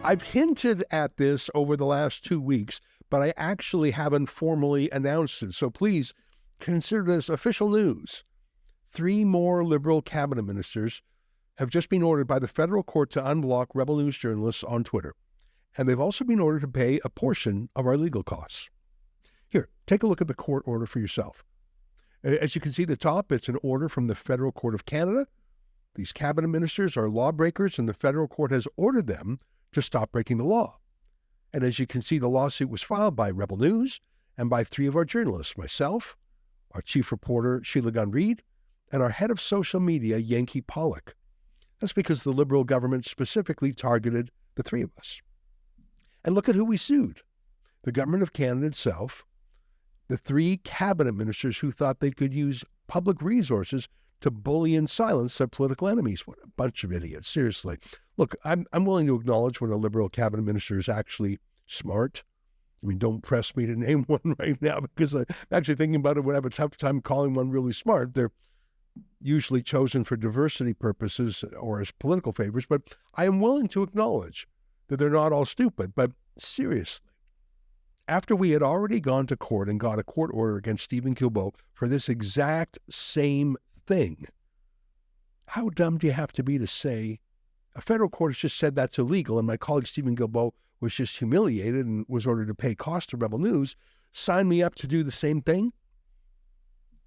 I've hinted at this over the last 2 weeks, but I actually haven't formally announced it. So please consider this official news. 3 more Liberal cabinet ministers have just been ordered by the federal court to unblock Rebel News journalists on Twitter. And they've also been ordered to pay a portion of our legal costs. Here, take a look at the court order for yourself. As you can see at the top, it's an order from the Federal Court of Canada. These cabinet ministers are lawbreakers, and the federal court has ordered them to stop breaking the law. And as you can see, the lawsuit was filed by Rebel News and by 3 of our journalists, myself, our chief reporter, Sheila Gunn-Reid, and our head of social media, Yankee Pollock. That's because the Liberal government specifically targeted the 3 of us. And look at who we sued. The government of Canada itself, the 3 cabinet ministers who thought they could use public resources to bully and silence their political enemies. What a bunch of idiots, seriously. Look, I'm willing to acknowledge when a Liberal cabinet minister is actually smart. I mean, don't press me to name one right now because I'm actually thinking about it when I have a tough time calling one really smart. They're usually chosen for diversity purposes or as political favors, but I am willing to acknowledge that they're not all stupid. But seriously, after we had already gone to court and got a court order against Stephen Guilbeault for this exact same thing, how dumb do you have to be to say, a federal court has just said that's illegal, and my colleague Stephen Guilbeault was just humiliated and was ordered to pay costs to Rebel News, sign me up to do the same thing?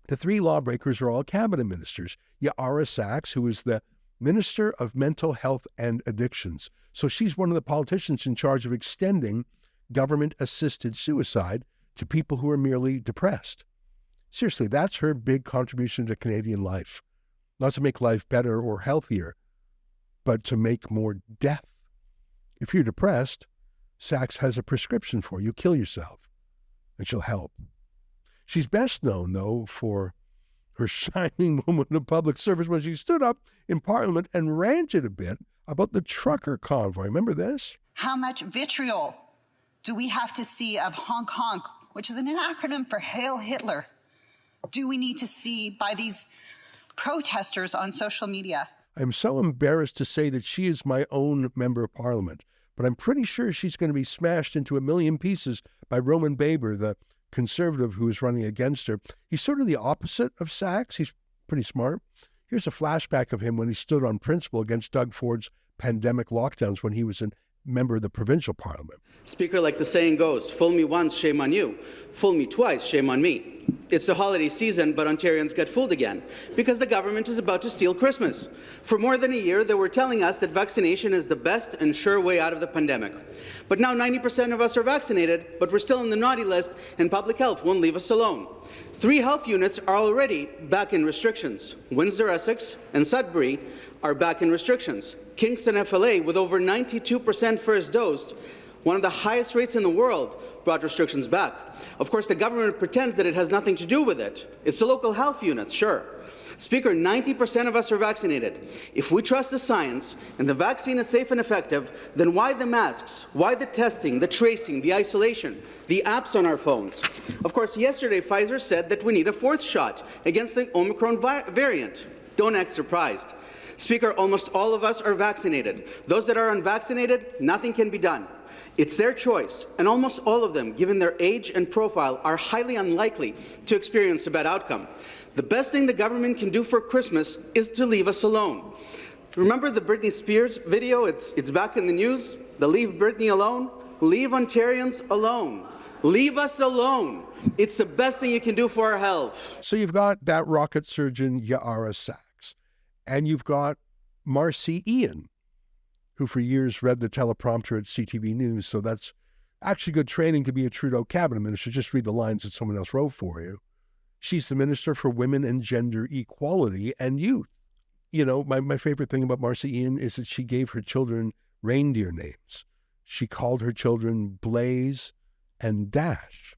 The 3 lawbreakers are all cabinet ministers. Yara Sachs, who is the Minister of Mental Health and Addictions. So she's one of the politicians in charge of extending government-assisted suicide to people who are merely depressed. Seriously, that's her big contribution to Canadian life. Not to make life better or healthier, but to make more death. If you're depressed, Sachs has a prescription for you. Kill yourself, and she'll help. She's best known, though, for her shining moment of public service when she stood up in Parliament and ranted a bit about the trucker convoy. Remember this? How much vitriol do we have to see of honk honk, which is an acronym for Hail Hitler, do we need to see by these protesters on social media? I'm so embarrassed to say that she is my own member of Parliament, but I'm pretty sure she's going to be smashed into a million pieces by Roman Baber, the Conservative who is running against her. He's sort of the opposite of Sachs. He's pretty smart. Here's a flashback of him when he stood on principle against Doug Ford's pandemic lockdowns when he was a member of the provincial parliament. Speaker, like the saying goes, fool me once, shame on you. Fool me twice, shame on me. It's the holiday season, but Ontarians get fooled again because the government is about to steal Christmas. For more than a year, they were telling us that vaccination is the best and sure way out of the pandemic. But now 90% of us are vaccinated, but we're still in the naughty list, and public health won't leave us alone. 3 health units are already back in restrictions. Windsor, Essex, and Sudbury are back in restrictions. Kingston FLA, with over 92% first dose, one of the highest rates in the world, brought restrictions back. Of course, the government pretends that it has nothing to do with it. It's the local health units, sure. Speaker, 90% of us are vaccinated. If we trust the science and the vaccine is safe and effective, then why the masks? Why the testing, the tracing, the isolation, the apps on our phones? Of course, yesterday Pfizer said that we need a 4th shot against the Omicron variant. Don't act surprised. Speaker, almost all of us are vaccinated. Those that are unvaccinated, nothing can be done. It's their choice, and almost all of them, given their age and profile, are highly unlikely to experience a bad outcome. The best thing the government can do for Christmas is to leave us alone. Remember the Britney Spears video? It's back in the news. The Leave Britney Alone? Leave Ontarians alone. Leave us alone. It's the best thing you can do for our health. So you've got that rocket surgeon, Yara Sachs, and you've got Marcy Ian, who for years read the teleprompter at CTV News, so that's actually good training to be a Trudeau cabinet minister. Just read the lines that someone else wrote for you. She's the Minister for Women and Gender Equality and Youth. You know, my favorite thing about Marcy Ian is that she gave her children reindeer names. She called her children Blaze and Dash.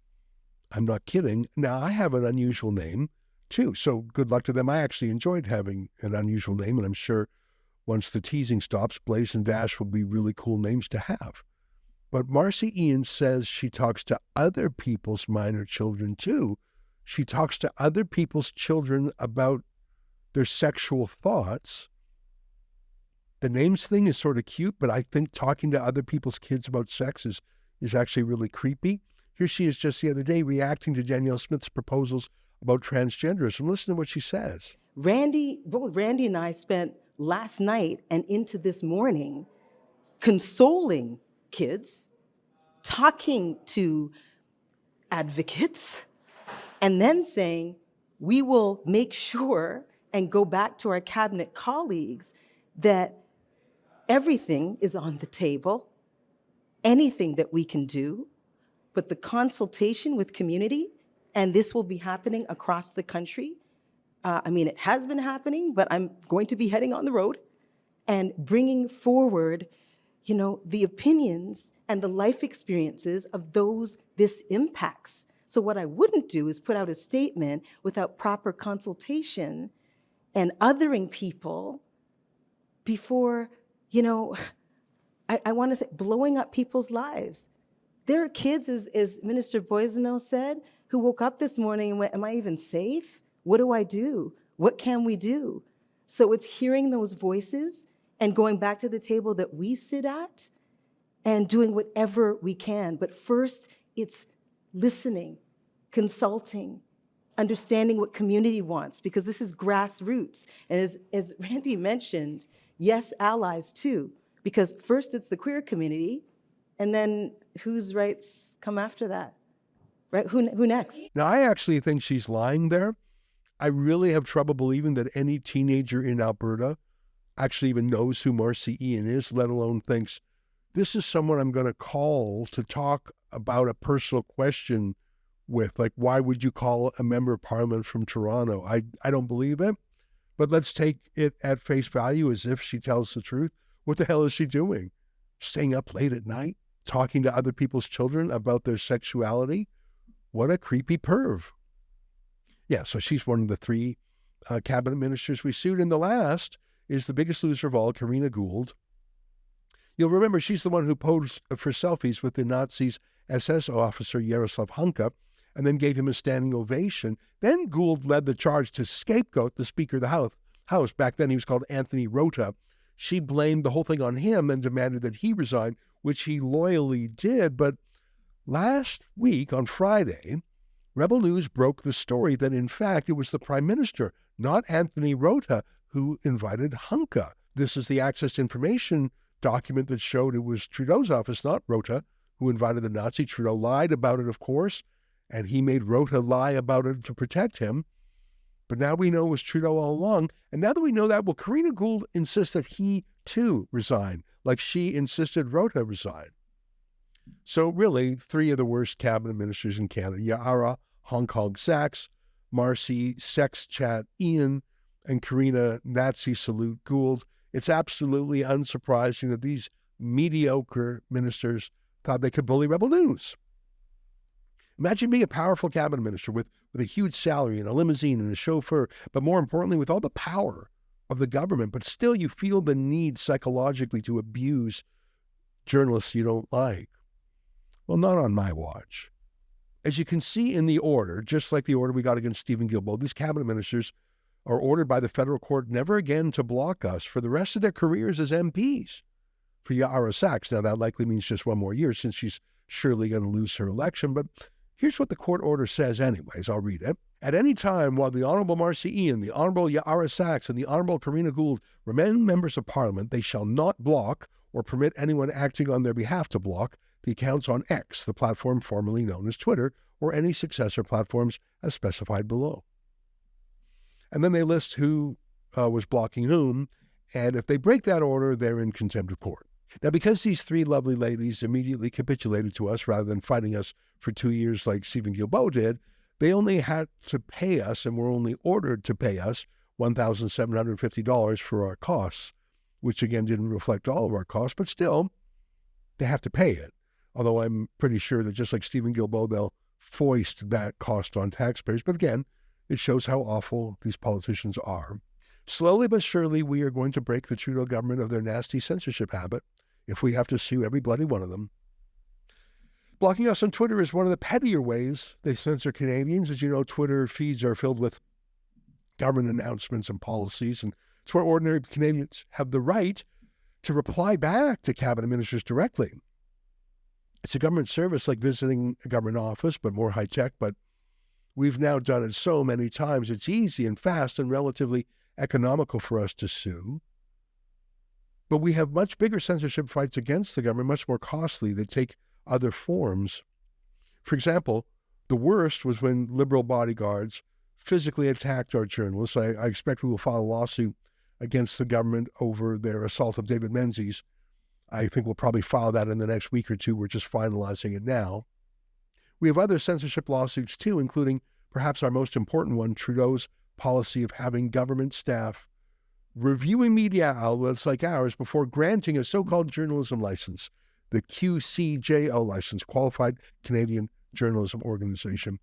I'm not kidding. Now, I have an unusual name, too, so good luck to them. I actually enjoyed having an unusual name, and I'm sure once the teasing stops, Blaze and Dash will be really cool names to have. But Marcy Ian says she talks to other people's minor children, too. She talks to other people's children about their sexual thoughts The names thing is sort of cute, but I think talking to other people's kids about sex is actually really creepy. Here she is just the other day reacting to Danielle Smith's proposals about transgenderism. Listen to what she says. Both Randy and I spent last night and into this morning consoling kids, talking to advocates, and then saying, we will make sure and go back to our cabinet colleagues that everything is on the table, anything that we can do, but the consultation with community, and this will be happening across the country. It has been happening, but I'm going to be heading on the road and bringing forward, the opinions and the life experiences of those this impacts. So what I wouldn't do is put out a statement without proper consultation and othering people before, I want to say, blowing up people's lives. There are kids, as Minister Boisneau said, who woke up this morning and went, am I even safe? What do I do? What can we do? So it's hearing those voices and going back to the table that we sit at and doing whatever we can. But first, it's listening, consulting, understanding what community wants, because this is grassroots. And as Randy mentioned, yes, allies too, because first it's the queer community, and then whose rights come after that, right? Who next? Now, I actually think she's lying there. I really have trouble believing that any teenager in Alberta actually even knows who Marcy Ian is, let alone thinks, this is someone I'm going to call to talk about a personal question with. Like, why would you call a member of parliament from Toronto? I don't believe it, but let's take it at face value as if she tells the truth. What the hell is she doing? Staying up late at night, talking to other people's children about their sexuality? What a creepy perv. Yeah, so she's one of the three cabinet ministers we sued. And the last is the biggest loser of all, Karina Gould. You'll remember she's the one who posed for selfies with the Nazis' SS officer Yaroslav Hunka and then gave him a standing ovation. Then Gould led the charge to scapegoat the Speaker of the House. Back then he was called Anthony Rota. She blamed the whole thing on him and demanded that he resign, which he loyally did. But last week on Friday, Rebel News broke the story that, in fact, it was the Prime Minister, not Anthony Rota, who invited Hunka. This is the Access to Information document that showed it was Trudeau's office, not Rota, who invited the Nazi. Trudeau lied about it, of course, and he made Rota lie about it to protect him. But now we know it was Trudeau all along. And now that we know that, will Karina Gould insist that he, too, resign, like she insisted Rota resign? So really, three of the worst cabinet ministers in Canada, Yara Hong Kong Sachs, Marcy Sex Chat Ian, and Karina Nazi Salute Gould. It's absolutely unsurprising that these mediocre ministers thought they could bully Rebel News. Imagine being a powerful cabinet minister with a huge salary and a limousine and a chauffeur, but more importantly, with all the power of the government, but still you feel the need psychologically to abuse journalists you don't like. Well, not on my watch. As you can see in the order, just like the order we got against Stephen Guilbeault, these cabinet ministers are ordered by the federal court never again to block us for the rest of their careers as MPs. For Yara Sachs, now that likely means just one more year since she's surely going to lose her election, but here's what the court order says anyways. I'll read it. At any time while the Honourable Marcy Ian, the Honourable Yara Sachs, and the Honourable Karina Gould remain members of Parliament, they shall not block or permit anyone acting on their behalf to block the accounts on X, the platform formerly known as Twitter, or any successor platforms as specified below. And then they list who was blocking whom, and if they break that order, they're in contempt of court. Now, because these three lovely ladies immediately capitulated to us rather than fighting us for 2 years like Stephen Guilbeault did, they only had to pay us, and were only ordered to pay us, $1,750 for our costs, which again didn't reflect all of our costs, but still, they have to pay it. Although I'm pretty sure that just like Stephen Guilbeault, they'll foist that cost on taxpayers. But again, it shows how awful these politicians are. Slowly but surely, we are going to break the Trudeau government of their nasty censorship habit if we have to sue every bloody one of them. Blocking us on Twitter is one of the pettier ways they censor Canadians. As you know, Twitter feeds are filled with government announcements and policies, and it's where ordinary Canadians have the right to reply back to cabinet ministers directly. It's a government service like visiting a government office, but more high-tech. But we've now done it so many times. It's easy and fast and relatively economical for us to sue. But we have much bigger censorship fights against the government, much more costly, that take other forms. For example, the worst was when liberal bodyguards physically attacked our journalists. I expect we will file a lawsuit against the government over their assault of David Menzies. I think we'll probably file that in the next week or two. We're just finalizing it now. We have other censorship lawsuits too, including perhaps our most important one, Trudeau's policy of having government staff reviewing media outlets like ours before granting a so-called journalism license, the QCJO license, Qualified Canadian Journalism Organization.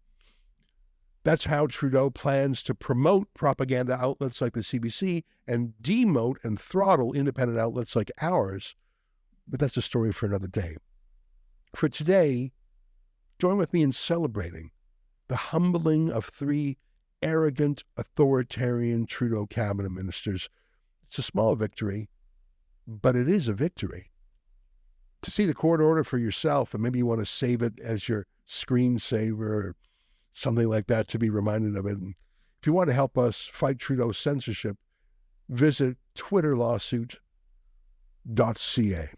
That's how Trudeau plans to promote propaganda outlets like the CBC and demote and throttle independent outlets like ours. But that's a story for another day. For today, join with me in celebrating the humbling of 3 arrogant, authoritarian Trudeau cabinet ministers. It's a small victory, but it is a victory. To see the court order for yourself, and maybe you want to save it as your screensaver or something like that to be reminded of it. And if you want to help us fight Trudeau censorship, visit twitterlawsuit.ca.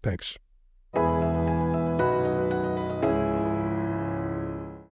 Thanks.